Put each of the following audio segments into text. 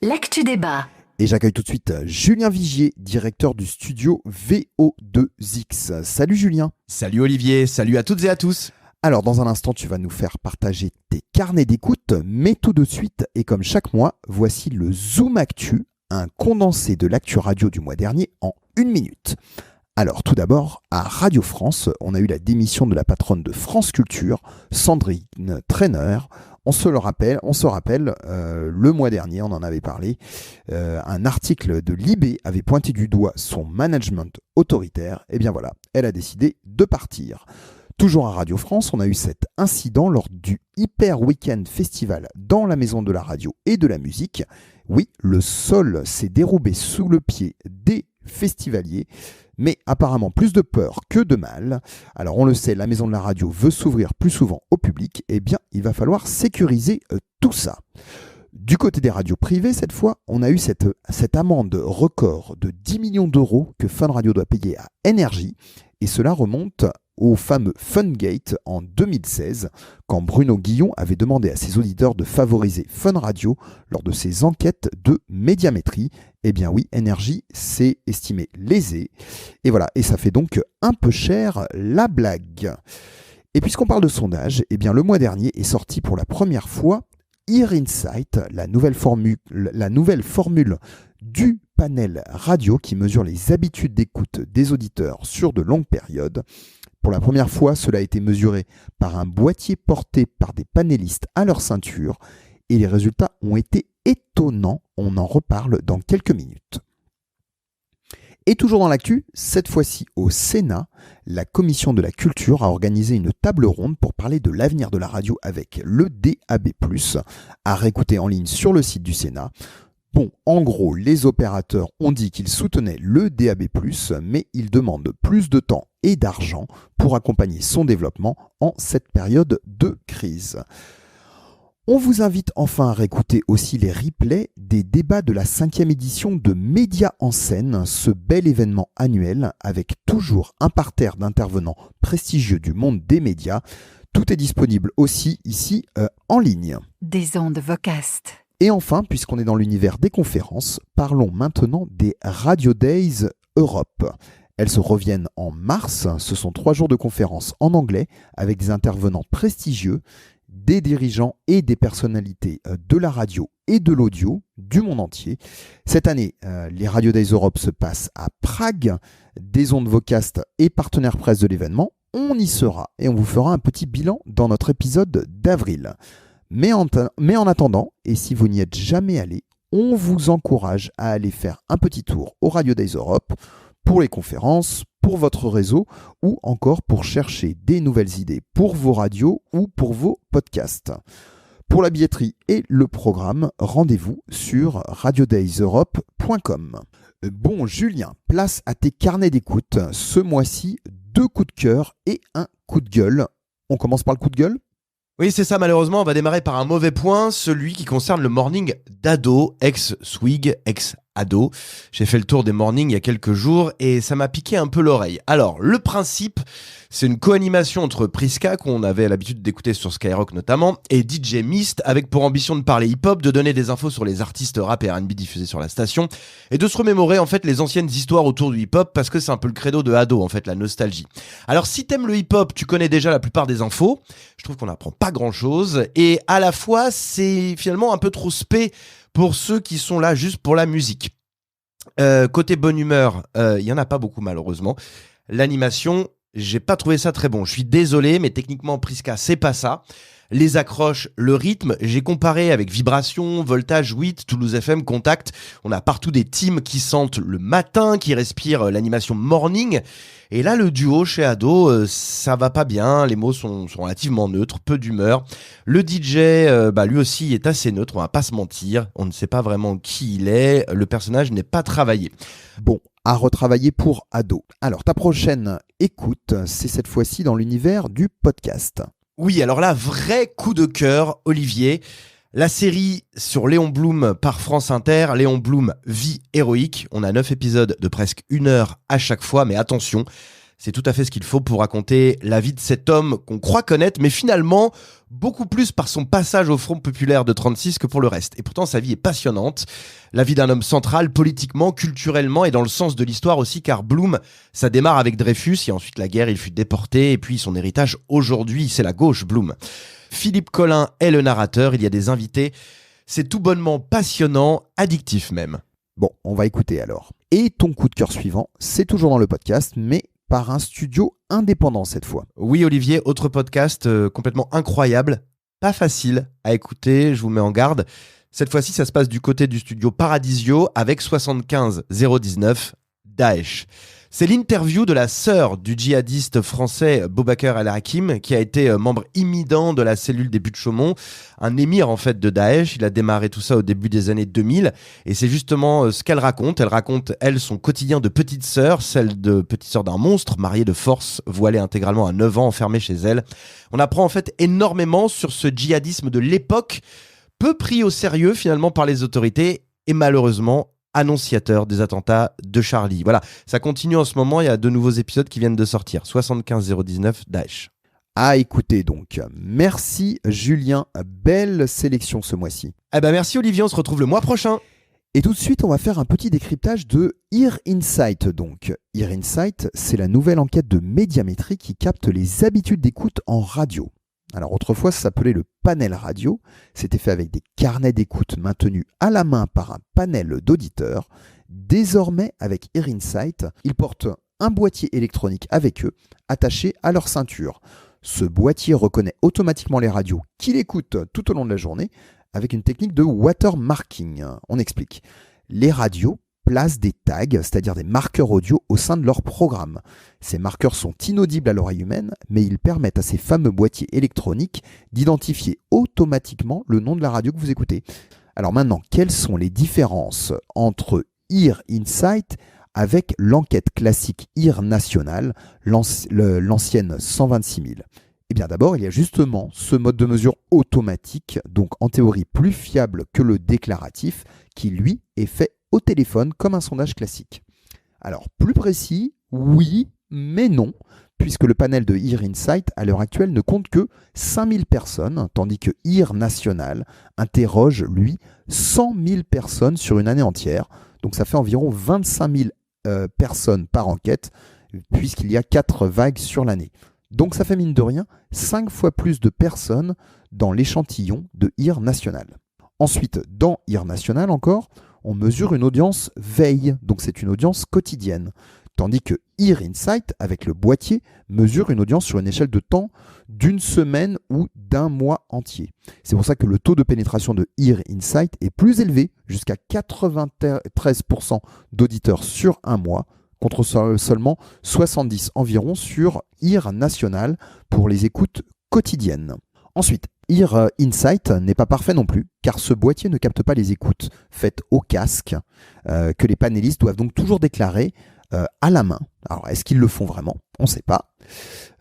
L'actu débat. Et j'accueille tout de suite Julien Vigier, directeur du studio VO2X. Salut Julien. Salut Olivier, salut à toutes et à tous. Alors dans un instant, tu vas nous faire partager tes carnets d'écoute, mais tout de suite, et comme chaque mois, voici le Zoom Actu, un condensé de l'actu radio du mois dernier en 1 minute. Alors tout d'abord, à Radio France, on a eu la démission de la patronne de France Culture, Sandrine Trainer. On se rappelle, le mois dernier, on en avait parlé, un article de Libé avait pointé du doigt son management autoritaire. Et bien voilà, elle a décidé de partir. Toujours à Radio France, on a eu cet incident lors du Hyper Weekend Festival dans la Maison de la Radio et de la Musique. Oui, le sol s'est dérobé sous le pied des festivaliers, mais apparemment plus de peur que de mal. Alors on le sait, la Maison de la Radio veut s'ouvrir plus souvent au public, et bien il va falloir sécuriser tout ça. Du côté des radios privées, cette fois, on a eu cette amende record de 10 millions d'euros que Fun Radio doit payer à Énergie, et cela remonte au fameux Fungate en 2016, quand Bruno Guillon avait demandé à ses auditeurs de favoriser Fun Radio lors de ses enquêtes de médiamétrie. Eh bien oui, Énergie s'est estimé lésé. Et voilà, et ça fait donc un peu cher la blague. Et puisqu'on parle de sondage, eh bien le mois dernier est sorti pour la première fois Ear Insight, la nouvelle formule du panel radio qui mesure les habitudes d'écoute des auditeurs sur de longues périodes. Pour la première fois, cela a été mesuré par un boîtier porté par des panélistes à leur ceinture et les résultats ont été étonnants. On en reparle dans quelques minutes. Et toujours dans l'actu, cette fois-ci au Sénat, la Commission de la Culture a organisé une table ronde pour parler de l'avenir de la radio avec le DAB+, à réécouter en ligne sur le site du Sénat. Bon, en gros, les opérateurs ont dit qu'ils soutenaient le DAB+, mais ils demandent plus de temps et d'argent pour accompagner son développement en cette période de crise. On vous invite enfin à réécouter aussi les replays des débats de la 5e édition de Médias en scène, ce bel événement annuel avec toujours un parterre d'intervenants prestigieux du monde des médias. Tout est disponible aussi ici en ligne. Des ondes Vocast. Et enfin, puisqu'on est dans l'univers des conférences, parlons maintenant des Radio Days Europe. Elles se reviennent en mars. Ce sont 3 jours de conférences en anglais avec des intervenants prestigieux, des dirigeants et des personnalités de la radio et de l'audio du monde entier. Cette année, les Radio Days Europe se passent à Prague. Des ondes Vocast et partenaires presse de l'événement. On y sera et on vous fera un petit bilan dans notre épisode d'avril. Mais en attendant, et si vous n'y êtes jamais allé, on vous encourage à aller faire un petit tour au Radio Days Europe pour les conférences, pour votre réseau ou encore pour chercher des nouvelles idées pour vos radios ou pour vos podcasts. Pour la billetterie et le programme, rendez-vous sur radiodayseurope.com. Bon Julien, place à tes carnets d'écoute. Ce mois-ci, 2 coups de cœur et un coup de gueule. On commence par le coup de gueule ? Oui, c'est ça, malheureusement, on va démarrer par un mauvais point, celui qui concerne le morning d'Ado, ex-Swig, ex-Ado. J'ai fait le tour des mornings il y a quelques jours et ça m'a piqué un peu l'oreille. Alors, le principe, c'est une co-animation entre Priska, qu'on avait l'habitude d'écouter sur Skyrock notamment, et DJ Mist, avec pour ambition de parler hip-hop, de donner des infos sur les artistes rap et R&B diffusés sur la station, et de se remémorer en fait les anciennes histoires autour du hip-hop, parce que c'est un peu le credo de Ado, en fait, la nostalgie. Alors, si t'aimes le hip-hop, tu connais déjà la plupart des infos. Je trouve qu'on n'apprend pas grand-chose, et à la fois, c'est finalement un peu trop spé pour ceux qui sont là juste pour la musique. Côté bonne humeur, il y en a pas beaucoup malheureusement. L'animation, j'ai pas trouvé ça très bon. Je suis désolé, mais techniquement Priska, c'est pas ça. Les accroches, le rythme, j'ai comparé avec Vibration, Voltage 8, Toulouse FM, Contact. On a partout des teams qui sentent le matin, qui respirent l'animation morning. Et là, le duo chez Ado, ça va pas bien. Les mots sont relativement neutres, peu d'humeur. Le DJ, lui aussi, est assez neutre, on va pas se mentir. On ne sait pas vraiment qui il est. Le personnage n'est pas travaillé. Bon, à retravailler pour Ado. Alors, ta prochaine écoute, c'est cette fois-ci dans l'univers du podcast. Oui, alors là, vrai coup de cœur, Olivier. La série sur Léon Blum par France Inter, Léon Blum, vie héroïque. On a 9 épisodes de presque 1 heure à chaque fois, mais attention, C'est tout à fait ce qu'il faut pour raconter la vie de cet homme qu'on croit connaître, mais finalement, beaucoup plus par son passage au Front populaire de 36 que pour le reste. Et pourtant, sa vie est passionnante. La vie d'un homme central, politiquement, culturellement et dans le sens de l'histoire aussi, car Blum, ça démarre avec Dreyfus, et ensuite la guerre, il fut déporté, et puis son héritage aujourd'hui, c'est la gauche, Blum. Philippe Collin est le narrateur, il y a des invités. C'est tout bonnement passionnant, addictif même. Bon, on va écouter alors. Et ton coup de cœur suivant, c'est toujours dans le podcast, mais par un studio indépendant cette fois. Oui, Olivier, autre podcast complètement incroyable, pas facile à écouter, je vous mets en garde. Cette fois-ci, ça se passe du côté du studio Paradisio avec 75 019 Daesh. C'est l'interview de la sœur du djihadiste français Boubacar El-Hakim, qui a été membre imminent de la cellule des Buttes-Chaumont, un émir en fait de Daesh. Il a démarré tout ça au début des années 2000 et c'est justement ce qu'elle raconte. Elle raconte, elle, son quotidien de petite sœur, celle de petite sœur d'un monstre, mariée de force, voilée intégralement à 9 ans, enfermée chez elle. On apprend en fait énormément sur ce djihadisme de l'époque, peu pris au sérieux finalement par les autorités et malheureusement annonciateur des attentats de Charlie. Voilà, ça continue en ce moment, il y a de nouveaux épisodes qui viennent de sortir. 75 019 Daesh. À écouter donc. Merci Julien, belle sélection ce mois-ci. Eh ben merci Olivier, on se retrouve le mois prochain. Et tout de suite, on va faire un petit décryptage de Ear Insight donc. Ear Insight, c'est la nouvelle enquête de Médiamétrie qui capte les habitudes d'écoute en radio. Alors autrefois, ça s'appelait le panel radio. C'était fait avec des carnets d'écoute maintenus à la main par un panel d'auditeurs. Désormais, avec Ear Insight, ils portent un boîtier électronique avec eux, attaché à leur ceinture. Ce boîtier reconnaît automatiquement les radios qu'il écoute tout au long de la journée avec une technique de watermarking. On explique. Les radios placent des tags, c'est-à-dire des marqueurs audio au sein de leur programme. Ces marqueurs sont inaudibles à l'oreille humaine, mais ils permettent à ces fameux boîtiers électroniques d'identifier automatiquement le nom de la radio que vous écoutez. Alors maintenant, quelles sont les différences entre Ear Insight avec l'enquête classique Ear National, l'ancienne 126 000 ? Eh bien d'abord, il y a justement ce mode de mesure automatique, donc en théorie plus fiable que le déclaratif, qui lui est fait au téléphone comme un sondage classique. Alors plus précis, oui, mais non, puisque le panel de Ear Insight à l'heure actuelle ne compte que 5000 personnes, tandis que Ear National interroge, lui, 100 000 personnes sur une année entière. Donc ça fait environ 25 000 personnes par enquête, puisqu'il y a 4 vagues sur l'année. Donc ça fait mine de rien 5 fois plus de personnes dans l'échantillon de Ear National. Ensuite, dans Ear National encore, on mesure une audience veille, donc c'est une audience quotidienne. Tandis que Ear Insight, avec le boîtier, mesure une audience sur une échelle de temps d'une semaine ou d'un mois entier. C'est pour ça que le taux de pénétration de Ear Insight est plus élevé, jusqu'à 93% d'auditeurs sur un mois, contre seulement 70 environ sur Ear National pour les écoutes quotidiennes. Ensuite, Ear Insight n'est pas parfait non plus, car ce boîtier ne capte pas les écoutes faites au casque, que les panélistes doivent donc toujours déclarer à la main. Alors, est-ce qu'ils le font vraiment ? On ne sait pas.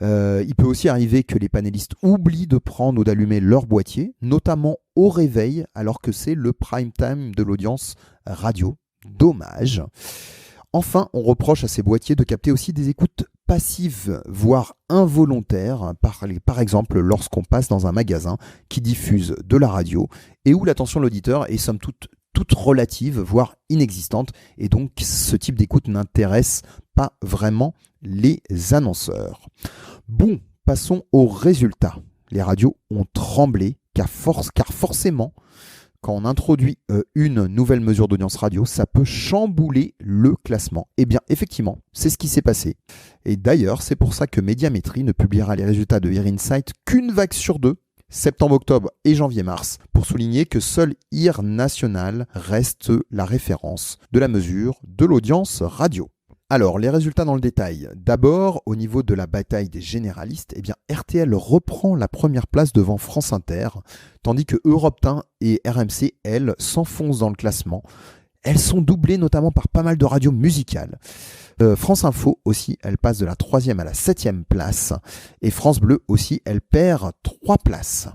Il peut aussi arriver que les panélistes oublient de prendre ou d'allumer leur boîtier, notamment au réveil, alors que c'est le prime time de l'audience radio. Dommage. Enfin, on reproche à ces boîtiers de capter aussi des écoutes passives, voire involontaires, par exemple lorsqu'on passe dans un magasin qui diffuse de la radio et où l'attention de l'auditeur est somme toute relative, voire inexistante, et donc ce type d'écoute n'intéresse pas vraiment les annonceurs. Bon, passons aux résultats. Les radios ont tremblé, car forcément, quand on introduit une nouvelle mesure d'audience radio, ça peut chambouler le classement. Eh bien, effectivement, c'est ce qui s'est passé. Et d'ailleurs, c'est pour ça que Médiamétrie ne publiera les résultats de Ear Insight qu'une vague sur 2, septembre, octobre et janvier-mars, pour souligner que seul Ear National reste la référence de la mesure de l'audience radio. Alors, les résultats dans le détail. D'abord, au niveau de la bataille des généralistes, eh bien, RTL reprend la première place devant France Inter, tandis que Europe 1 et RMC, elles, s'enfoncent dans le classement. Elles sont doublées notamment par pas mal de radios musicales. France Info aussi, elle passe de la 3e à la 7e place. Et France Bleu aussi, elle perd 3 places.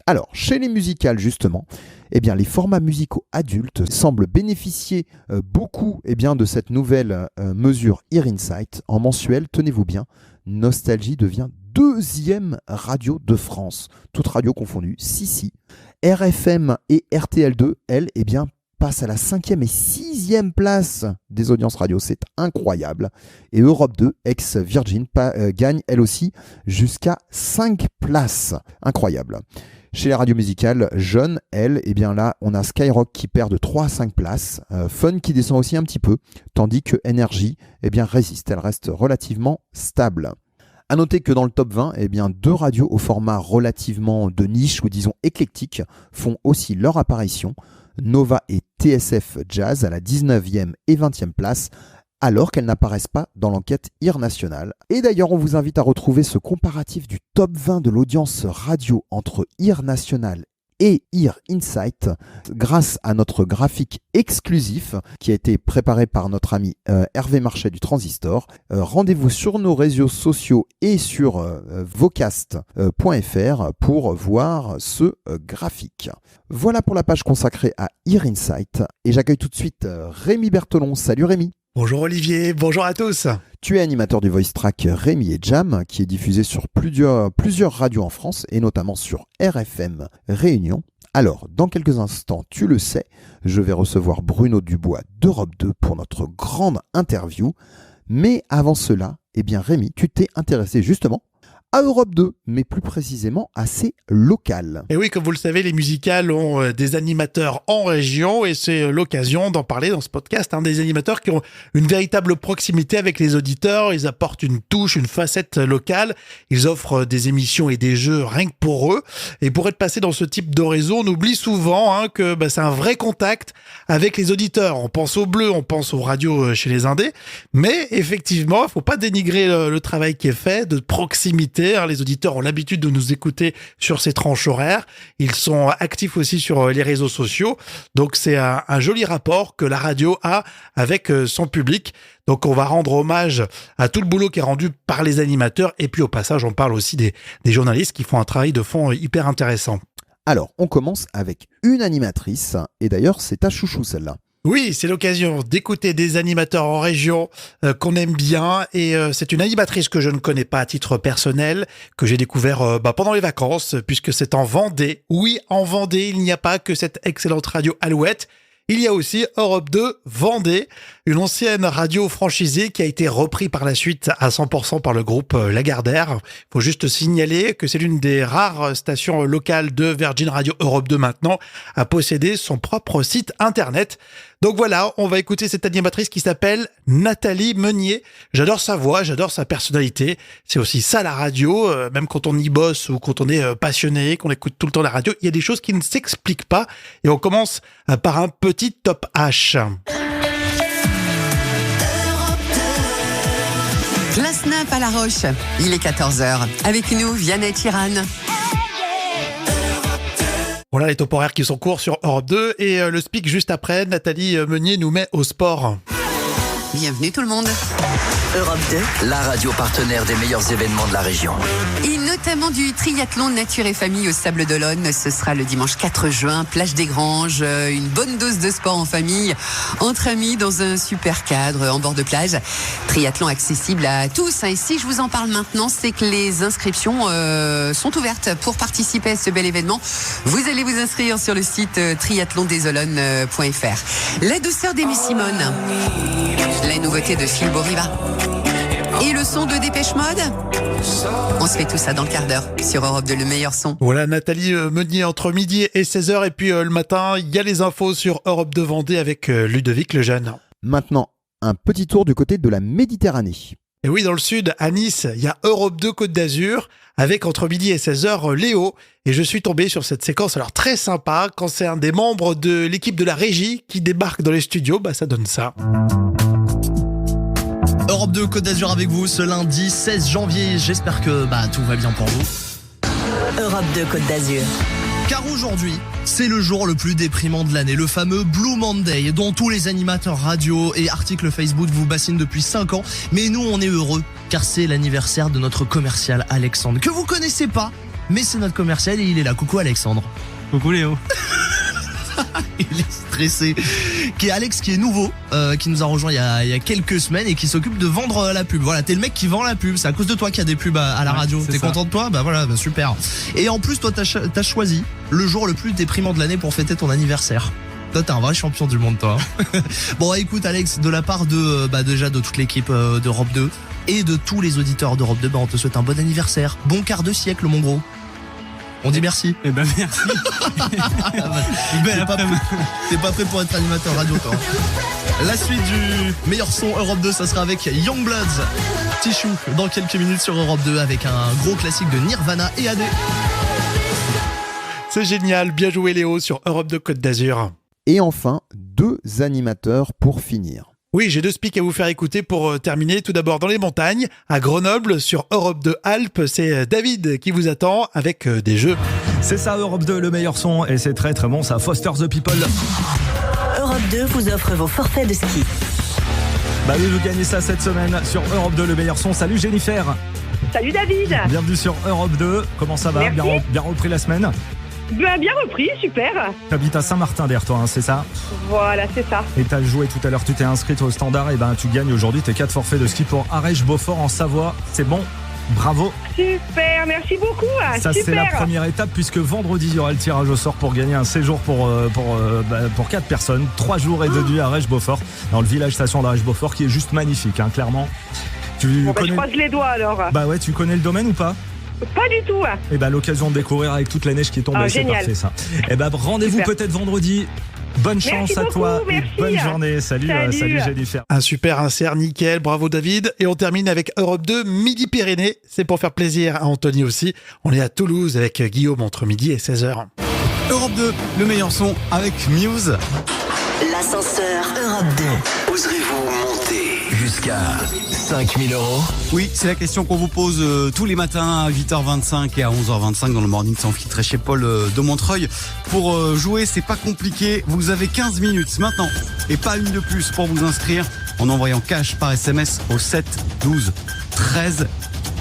Alors, chez les musicales justement, eh bien, les formats musicaux adultes semblent bénéficier beaucoup de cette nouvelle mesure Ear Insight. En mensuel, tenez-vous bien, Nostalgie devient 2e radio de France, toutes radios confondues. Si. RFM et RTL2, elles, passent à la 5e et 6e place des audiences radio. C'est incroyable. Et Europe 2, ex-Virgin, gagne elle aussi jusqu'à 5 places. Incroyable. Chez les radios musicales jeunes, elles, là, on a Skyrock qui perd de 3 à 5 places, Fun qui descend aussi un petit peu, tandis que Energy, résiste, elle reste relativement stable. A noter que dans le top 20, 2 radios au format relativement de niche ou disons éclectique font aussi leur apparition, Nova et TSF Jazz à la 19e et 20e place, alors qu'elles n'apparaissent pas dans l'enquête Ear Nationale. Et d'ailleurs, on vous invite à retrouver ce comparatif du top 20 de l'audience radio entre Ear Nationale et Ear Insight grâce à notre graphique exclusif qui a été préparé par notre ami Hervé Marchais du Transistor. Rendez-vous sur nos réseaux sociaux et sur vocast.fr pour voir ce graphique. Voilà pour la page consacrée à Ear Insight et j'accueille tout de suite Rémi Bertolon. Salut Rémi. Bonjour Olivier, bonjour à tous. Tu es animateur du voice track Rémi et Jam, qui est diffusé sur plusieurs radios en France, et notamment sur RFM Réunion. Alors, dans quelques instants, tu le sais, je vais recevoir Bruno Dubois d'Europe 2 pour notre grande interview. Mais avant cela, Rémi, tu t'es intéressé justement à Europe 2, mais plus précisément à ses locales. Et oui, comme vous le savez, les musicales ont des animateurs en région et c'est l'occasion d'en parler dans ce podcast. Des animateurs qui ont une véritable proximité avec les auditeurs. Ils apportent une touche, une facette locale. Ils offrent des émissions et des jeux rien que pour eux. Et pour être passé dans ce type de réseau, on oublie souvent que c'est un vrai contact avec les auditeurs. On pense au bleu, on pense aux radios chez les indés. Mais effectivement, il ne faut pas dénigrer le travail qui est fait de proximité. Les auditeurs ont l'habitude de nous écouter sur ces tranches horaires. Ils sont actifs aussi sur les réseaux sociaux. Donc c'est un joli rapport que la radio a avec son public. Donc on va rendre hommage à tout le boulot qui est rendu par les animateurs. Et puis au passage, on parle aussi des journalistes qui font un travail de fond hyper intéressant. Alors, on commence avec une animatrice. Et d'ailleurs, c'est ta chouchou celle-là. Oui, c'est l'occasion d'écouter des animateurs en région qu'on aime bien et c'est une animatrice que je ne connais pas à titre personnel, que j'ai découvert pendant les vacances puisque c'est en Vendée. Oui, en Vendée, il n'y a pas que cette excellente radio Alouette. Il y a aussi Europe 2 Vendée, une ancienne radio franchisée qui a été reprise par la suite à 100% par le groupe Lagardère. Il faut juste signaler que c'est l'une des rares stations locales de Virgin Radio Europe 2 maintenant à posséder son propre site internet. Donc voilà, on va écouter cette animatrice qui s'appelle Nathalie Meunier. J'adore sa voix, j'adore sa personnalité. C'est aussi ça la radio, même quand on y bosse ou quand on est passionné, qu'on écoute tout le temps la radio, il y a des choses qui ne s'expliquent pas. Et on commence par un petit top H. Place Nap à La Roche, il est 14h. Avec nous, Vianney Tiran. Voilà les top horaires qui sont courts sur Europe 2 et le speak juste après, Nathalie Meunier nous met au sport. Bienvenue tout le monde. Europe 2, la radio partenaire des meilleurs événements de la région. Et notamment du triathlon nature et famille au Sable d'Olonne. Ce sera le dimanche 4 juin, plage des Granges. Une bonne dose de sport en famille, entre amis, dans un super cadre, en bord de plage. Triathlon accessible à tous. Et si je vous en parle maintenant, c'est que les inscriptions sont ouvertes pour participer à ce bel événement. Vous allez vous inscrire sur le site triathlondesolonnes.fr. La douceur d'Aimé Simone. La nouveauté de Phil Boriva. Et le son de Dépêche Mode. On se fait tout ça dans le quart d'heure sur Europe 2, le meilleur son. Voilà Nathalie Meunier entre midi et 16h. Et puis le matin, il y a les infos sur Europe 2 Vendée avec Ludovic Lejeune. Maintenant, un petit tour du côté de la Méditerranée. Et oui, dans le sud, à Nice, il y a Europe 2 Côte d'Azur avec entre midi et 16h Léo. Et je suis tombé sur cette séquence alors très sympa quand c'est un des membres de l'équipe de la régie qui débarque dans les studios. Ça donne ça. Europe 2 Côte d'Azur avec vous ce lundi 16 janvier. J'espère que tout va bien pour vous. Europe 2 Côte d'Azur. Car aujourd'hui, c'est le jour le plus déprimant de l'année, le fameux Blue Monday, dont tous les animateurs radio et articles Facebook vous bassinent depuis 5 ans. Mais nous, on est heureux, car c'est l'anniversaire de notre commercial Alexandre, que vous connaissez pas, mais c'est notre commercial et il est là. Coucou Alexandre. Coucou Léo. Il est stressé. Qui est Alex, qui est nouveau, qui nous a rejoint il y a quelques semaines et qui s'occupe de vendre la pub. Voilà, t'es le mec qui vend la pub. C'est à cause de toi qu'il y a des pubs à la radio. T'es content de toi? Bah voilà, bah super. Et en plus, toi, t'as choisi le jour le plus déprimant de l'année pour fêter ton anniversaire. Toi, t'es un vrai champion du monde, toi. Bon, écoute, Alex, de la part de déjà de toute l'équipe d'Europe 2 et de tous les auditeurs d'Europe 2, on te souhaite un bon anniversaire. Bon quart de siècle, mon gros. On dit merci. Eh ben merci. T'es pas prêt pour être animateur radio, toi. La suite du meilleur son Europe 2, ça sera avec Youngbloods, Tissue, dans quelques minutes sur Europe 2 avec un gros classique de Nirvana et AD. C'est génial, bien joué Léo sur Europe 2 Côte d'Azur. Et enfin, 2 animateurs pour finir. Oui, j'ai 2 speaks à vous faire écouter pour terminer. Tout d'abord dans les montagnes, à Grenoble, sur Europe 2 Alpes, c'est David qui vous attend avec des jeux. C'est ça, Europe 2, le meilleur son, et c'est très très bon, ça foster the people. Europe 2 vous offre vos forfaits de ski. Bah oui, vous gagnez ça cette semaine sur Europe 2, le meilleur son. Salut Jennifer. Salut David. Bienvenue sur Europe 2, comment ça va? Bien repris la semaine? Bien repris, super. T'habites à Saint-Martin-d'Air, toi, hein, c'est ça? Voilà, c'est ça. Et t'as joué tout à l'heure, tu t'es inscrite au standard, et ben tu gagnes aujourd'hui tes 4 forfaits de ski pour Arèche-Beaufort en Savoie. C'est bon, bravo. Super, merci beaucoup. Ça, super. C'est la première étape, puisque vendredi, il y aura le tirage au sort pour gagner un séjour pour 4 personnes, 3 jours et 2 nuits à Arèche-Beaufort, dans le village station d'Arèche-Beaufort, qui est juste magnifique, hein, clairement. Je croise les doigts alors. Bah ouais, tu connais le domaine ou pas? Pas du tout. Et bah l'occasion de découvrir avec toute la neige qui est tombée, c'est génial. parfait ça. Et bah rendez-vous peut-être vendredi. Bonne chance merci à beaucoup, toi merci. et bonne journée. Salut Jennifer. Un super insert, nickel, bravo David. Et on termine avec Europe 2 Midi-Pyrénées. C'est pour faire plaisir à Anthony aussi. On est à Toulouse avec Guillaume entre midi et 16h. Europe 2, le meilleur son avec Muse. L'ascenseur Europe 2. Oserez-vous monter jusqu'à 5 000 €? Oui, c'est la question qu'on vous pose tous les matins à 8h25 et à 11h25 dans le Morning sans filtre chez Paul de Montreuil. Pour jouer, c'est pas compliqué. Vous avez 15 minutes maintenant et pas une de plus pour vous inscrire en envoyant cash par SMS au 7 12 13.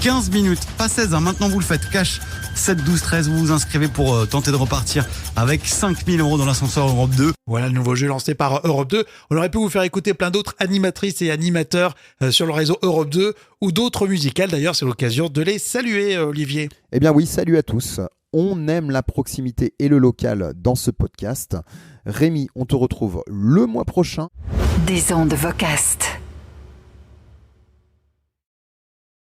15 minutes, pas 16, hein. Maintenant vous le faites cash. 7 12 13, vous vous inscrivez pour tenter de repartir avec 5 000 € dans l'ascenseur Europe 2. Voilà le nouveau jeu lancé par Europe 2. On aurait pu vous faire écouter plein d'autres animatrices et animateurs sur le réseau Europe 2 ou d'autres musicales. D'ailleurs, c'est l'occasion de les saluer, Olivier. Eh bien oui, salut à tous. On aime la proximité et le local dans ce podcast. Rémi, on te retrouve le mois prochain. Des ondes Vocast.